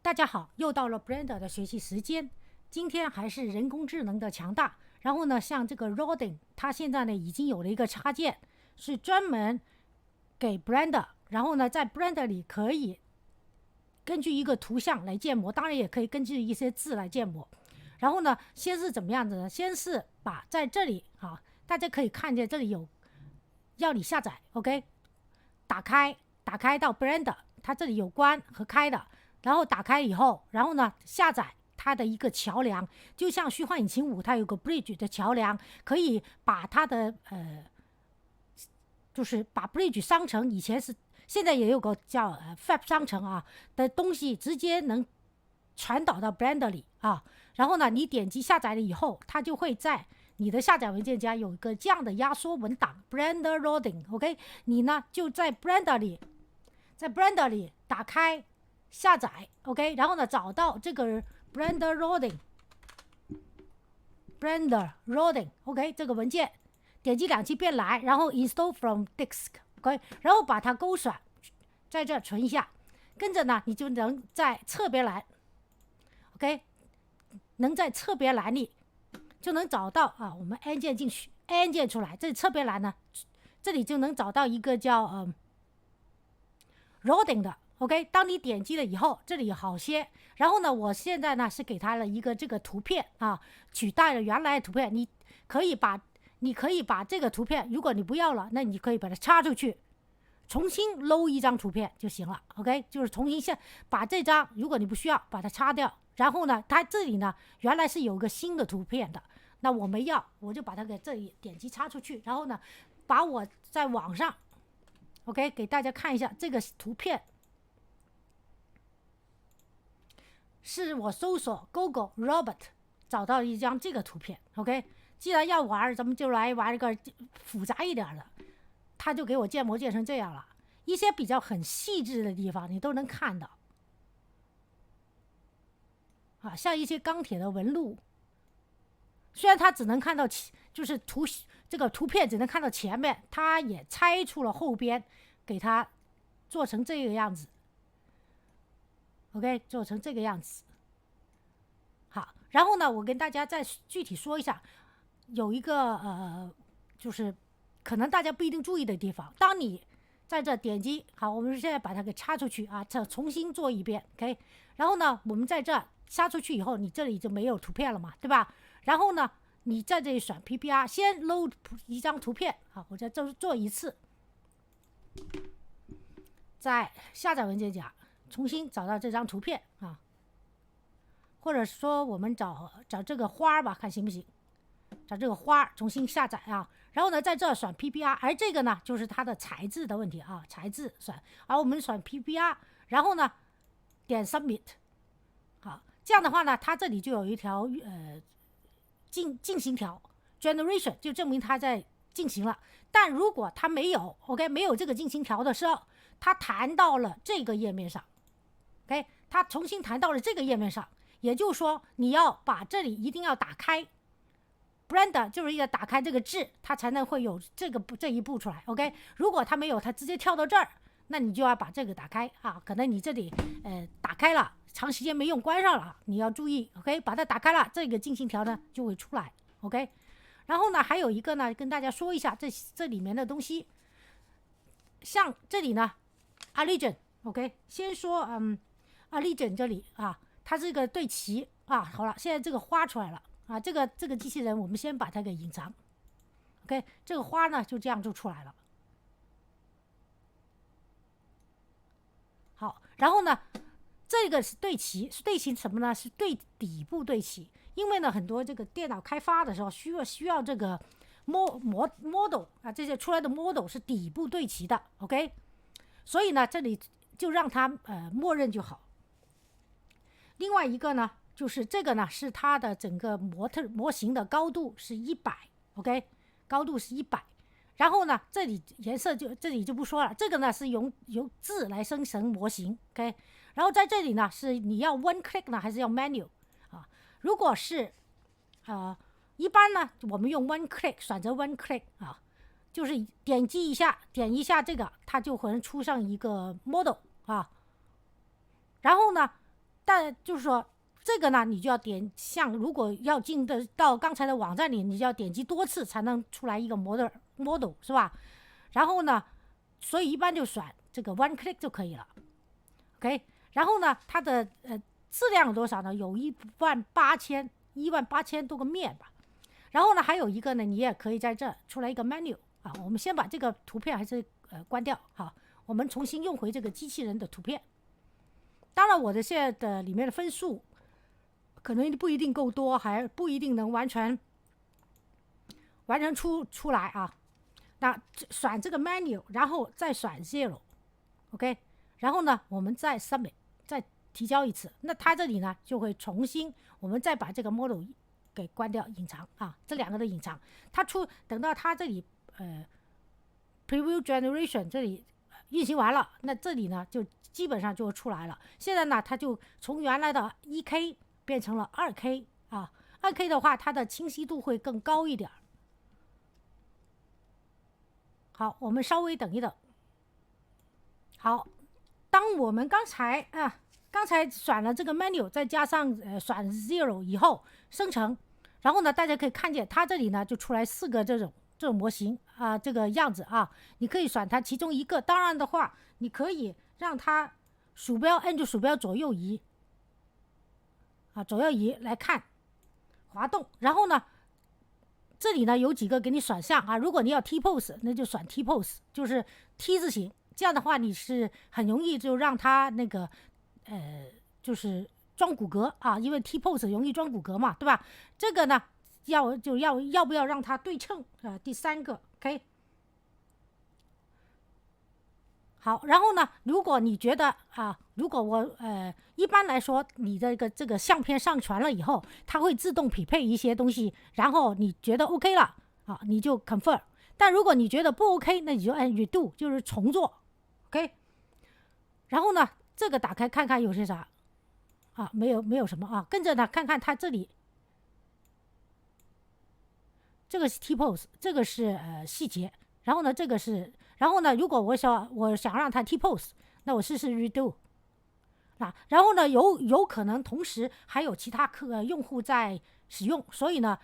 大家好，又到了 Blender 的学习时间。今天还是人工智能的强大。然后呢，像这个 Rodin， 它现在呢已经有了一个插件，是专门给 Blender， 然后呢在 Blender 里可以根据一个图像来建模，当然也可以根据一些字来建模。然后呢，先是怎么样子呢？先是把在这里大家可以看见这里有要你下载 ，OK， 打开到 Blender， 它这里有关和开的。然后打开以后，然后呢下载它的一个桥梁，就像虚幻引擎5它有个 bridge 的桥梁，可以把它的就是把 bridge 商城以前是现在也有个叫FAB 商城的东西直接能传导到 Blender 里然后呢你点击下载了以后，它就会在你的下载文件夹有一个这样的压缩文档 Blender Loading， OK， 你呢就在 Blender 里打开下载 OK， 然后呢找到这个 Blender Loading OK 这个文件，点击2级变蓝，然后 Install from Disk OK， 然后把它勾选，在这存一下。跟着呢你就能在侧边栏 OK， 能在侧边栏里就能找到我们按键进去，按键出来，这侧边栏呢这里就能找到一个叫Loading 的 OK， 当你点击了以后，这里有好些。然后呢，我现在呢是给它了一个这个图片取代了原来的图片。你可以把这个图片，如果你不要了，那你可以把它插出去，重新 load 一张图片就行了。OK， 就是重新把这张，如果你不需要，把它擦掉。然后呢，它这里呢原来是有个新的图片的，那我没要，我就把它给这里点击插出去。然后呢，把我在网上 OK 给大家看一下这个图片。是我搜索 Google Robot 找到一张这个图片 OK， 既然要玩，咱们就来玩一个复杂一点的。他就给我建模建成这样了，一些比较很细致的地方你都能看到像一些钢铁的纹路，虽然它只能看到就是这个图片只能看到前面，它也拆出了后边，给它做成这个样子OK， 做成这个样子。好，然后呢，我跟大家再具体说一下，有一个就是可能大家不一定注意的地方。当你在这点击，好，我们现在把它给插出去这重新做一遍 OK。然后呢，我们在这插出去以后，你这里就没有图片了嘛，对吧？然后呢，你在这里选 PPR， 先 load 一张图片我再做一次，在下载文件夹重新找到这张图片或者说我们找这个花吧，看行不行？找这个花重新下载然后呢，在这选 PPR， 而这个呢就是它的材质的问题材质选，而我们选 PPR， 然后呢点 Submit， 好，这样的话呢，它这里就有一条进行条 Generation， 就证明它在进行了。但如果它没有 OK， 没有这个进行条的时候，它弹到了这个页面上 OK， 它重新弹到了这个页面上，也就是说你要把这里一定要打开 Blender， 就是要打开这个字，它才能会有这一步出来 OK。 如果它没有，它直接跳到这儿，那你就要把这个打开可能你这里打开了长时间没用关上了，你要注意 OK， 把它打开了，这个进行条呢就会出来 OK。 然后呢还有一个呢跟大家说一下这里面的东西，像这里呢 Allegiant OK， 先说Allegiant 这里它是个对齐好了，现在这个花出来了这个机器人我们先把它给隐藏 OK， 这个花呢就这样就出来了。好，然后呢这个是对齐，是对齐什么呢？是对底部对齐。因为呢很多这个电脑开发的时候需要这个model 这些出来的 model 是底部对齐的 OK， 所以呢这里就让它默认就好。另外一个呢就是这个呢是它的整个模型的高度是100 OK， 高度是100。然后呢这里颜色这里就不说了，这个呢是由字来生成模型 OK。 然后在这里呢是你要 one click 呢还是要 menu如果是一般呢我们用 one click， 选择 one click 就是点击一下点一下这个，它就会出上一个 model 然后呢但就是说这个呢，你就要如果要进到刚才的网站里，你就要点击多次才能出来一个 model 是吧？然后呢，所以一般就选这个 one click 就可以了 ，OK。然后呢，它的质量有多少呢？有18000多个面吧。然后呢，还有一个呢，你也可以在这出来一个 menu 啊。我们先把这个图片还是关掉，好，我们重新用回这个机器人的图片。当然，我的现在的里面的分数可能不一定够多，还不一定能完全出来啊。那选这个 menu， 然后再选 0，OK， 然后呢，我们再 submit， 再提交一次。那它这里呢就会重新，我们再把这个 model 给关掉，隐藏啊，这两个的隐藏。等到它这里preview generation 这里运行完了，那这里呢就基本上就出来了。现在呢，它就从原来的1K 变成了2K 啊。2K 的话，它的清晰度会更高一点。好，我们稍微等一等。好，当我们刚才选了这个 menu， 再加上选 0 以后生成，然后呢，大家可以看见它这里呢就出来4个这种模型啊，这个样子啊。你可以选它其中一个，当然的话，你可以让它按住鼠标左右移啊，左右移来看滑动。然后呢，这里呢有几个给你选项啊，如果你要 T pose， 那就选 T pose， 就是 T 字形。这样的话，你是很容易就让它那个就是装骨骼啊，因为 T pose 容易装骨骼嘛，对吧？这个呢要不要让它对称啊？第3个 OK。好，然后呢，如果你觉得啊，如果我一般来说，你的这个相片上传了以后，它会自动匹配一些东西，然后你觉得 OK 了啊，你就 confirm。但如果你觉得不 OK， 那你就按 redo， 就是重做 ，OK。然后呢，这个打开看看有些啥啊？没有什么啊，跟着呢看看它这里，这个是 T pose， 这个是细节，然后呢这个是。然后呢，如果我想让它 T pose， 那我试试 redo 啊。然后呢，有可能同时还有其他用户在使用，所以呢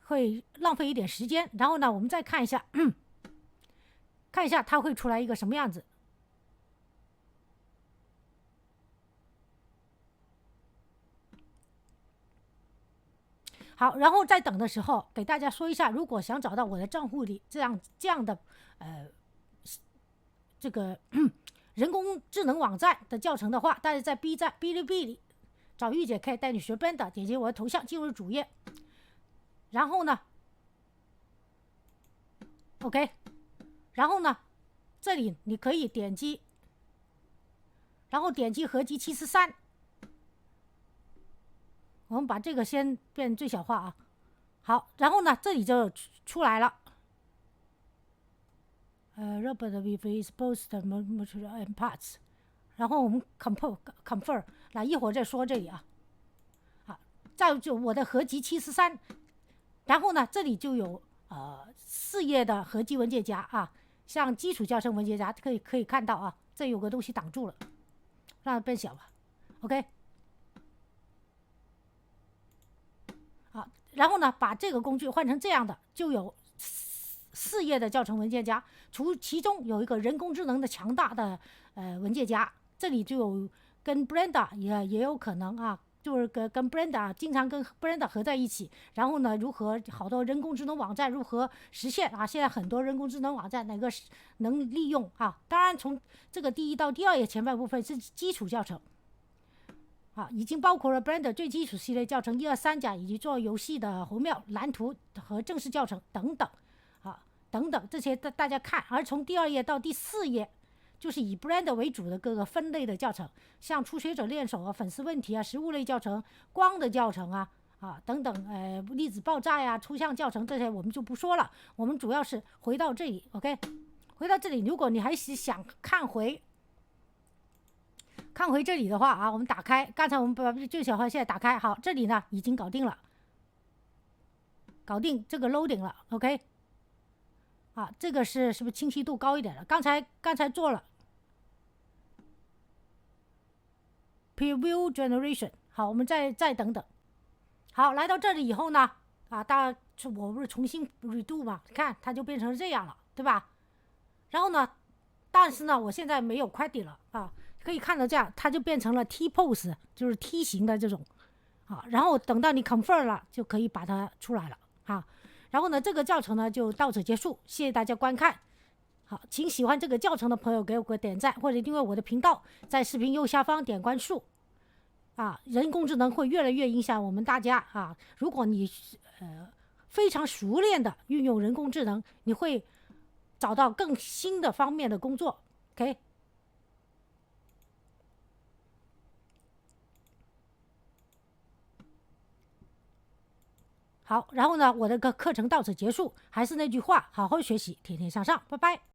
会浪费一点时间。然后呢，我们再看一下，看一下它会出来一个什么样子。好，然后在等的时候，给大家说一下，如果想找到我的账户里这样的这个人工智能网站的教程的话，大家在哔哩哔哩找玉姐可以带你学 Blender， 点击我的头像进入主页，然后呢 OK， 然后呢这里你可以点击，然后点击合集743，我们把这个先变最小化啊。好，然后呢这里就出来了。Robot with exposed material and parts， 然后我们 confirm， 来一会儿再说这里啊。再就我的合集743，然后呢这里就有4页的合集文件夹啊，像基础教程文件夹可以看到啊，这有个东西挡住了，让它变小吧 ，OK。好，然后呢把这个工具换成这样的，就有4页的教程文件夹，其中有一个人工智能的强大的文件夹，这里就有跟 Blender 也有可能啊，就是跟 Blender 经常跟 Blender 合在一起。然后呢，好多人工智能网站如何实现啊？现在很多人工智能网站哪个能利用啊？当然，从这个第1到第2页前半部分是基础教程。已经包括了 Blender 最基础系列教程1、2、3甲，以及做游戏的宏妙蓝图和正式教程等等。等等，这些大家看。而从第2页到第4页，就是以 Blender 为主的各个分类的教程，像初学者练手啊、粉丝问题啊、实物类教程、光的教程啊等等，粒子爆炸呀、抽象教程，这些我们就不说了。我们主要是回到这里 ，OK， 回到这里。如果你还是想看回这里的话啊，我们打开，刚才我们把最小化现在打开，好，这里呢已经搞定了，搞定这个 loading 了 ，OK。这个是不是清晰度高一点了？刚才做了 preview generation。好，我们再等等。好，来到这里以后呢，我不是重新 redo 嘛？你看它就变成这样了，对吧？然后呢，但是呢，我现在没有 credit 了啊，可以看到这样，它就变成了 T pose， 就是梯形的这种啊。然后等到你 confirm 了，就可以把它出来了啊。然后呢，这个教程呢就到此结束，谢谢大家观看。好，请喜欢这个教程的朋友给我个点赞，或者订阅我的频道，在视频右下方点关注。人工智能会越来越影响我们大家啊！如果你非常熟练的运用人工智能，你会找到更新的方面的工作。OK， 好，然后呢，我的课程到此结束。还是那句话，好好学习，天天向上，拜拜。